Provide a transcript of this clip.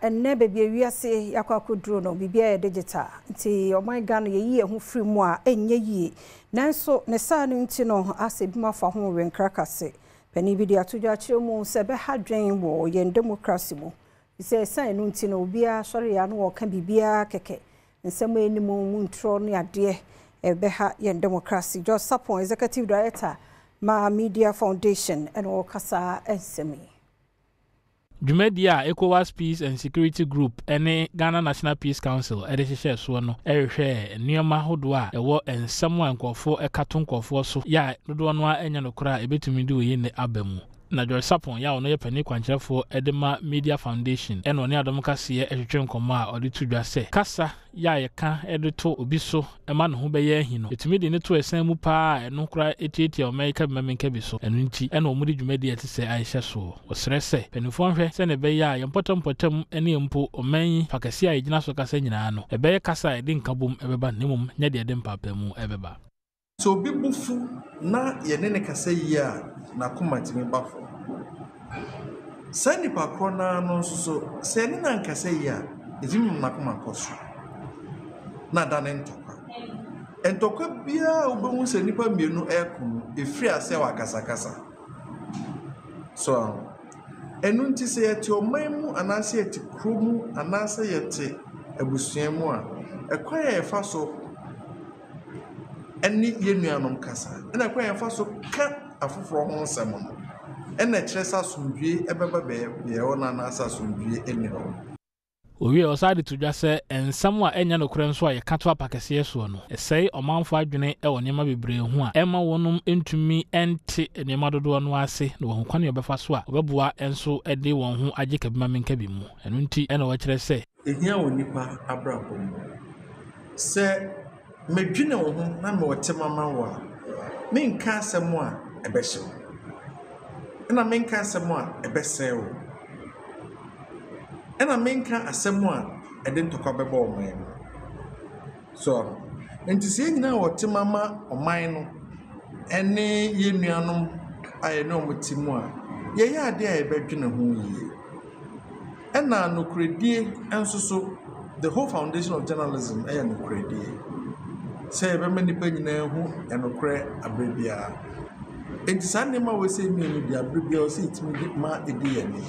enne baby wiase yakwa kodro no bibia digital nti o my Ghana ye ho free mu a enye yie nanso ne saa no nti no asebima fa ho wenkrakase pani bi dia todwa kire mu se be hadwen wo ye democracy mu se saa no nti no bia sori ya no ka bibia keke nsem enimu mu ntro ne ade ebe ha ye democracy just support executive director ma media foundation and o kasa ensemi Jumedia ECOWAS Peace and Security Group ene Ghana National Peace Council edehye so no ehwe nioma hodo a ewo ensem ankofo ekato nkofo so ya dodo no anya no kra ebetumi di oye ne abamu na George Sapon ya ono ye pani kwankyerefo edema Media Foundation ene oni adom kase ehwetwe nkomo a odi tudwa se kasa ya yeka edeto obi so ema no ho beye ahi no etumi de ne to esan mu pa eno kra etietia America bemmenka bi so eno nti ene omudi dwumadi ate se aihye so osere se penifo hwe se ne beye a yempotam ene mpo oman fakasi a yegina so kasa nyina no ebeye kasa ede nkabom ebeba nemum nya de ede mpapamu ebeba so bibufu na yenene kasa yi a na komatimi bafo sani pa krona no so se ne na nkasa yi a ezim na komakoso na dane ntokwa bia obehu se nipa mienu ekunu efri ase wa kasakasa so enu nti se yete omanmu anase yete kromu anase yete abusuamu a ekwaya efa so eni yenuanom kasa ena kwaya efa so ka afoforo ho nsem no ena kyeresa sumdue ebeba be ona na asasumdue eniro Owie osade tudwa se ensam a enya no kure nso a yekato apakese so no esei omanfo adwene e wonema bebre hu a ema wonum entumi ente enema dodo no ase na won kwane obefa so a obeboa enso ede won ho agye kabima menka bi mu eno nti ena wo kire se ehia wonipa abrabom se medwene wo ho na me wote mama wo a menka asem a ebehye na menka asem a ebese wo ena menka asem a ede ntokwa beba oman so enti se nyina wote mama oman no ene yenuanom aye no mutimu a ye ya ade a ebedwene ho yie ena no kredie enso so the whole foundation of journalism aye no kredie se ebe manipa nyina hu enokre abrebia enti sanema we se mienu dia abrebia o se itimi ma edi yani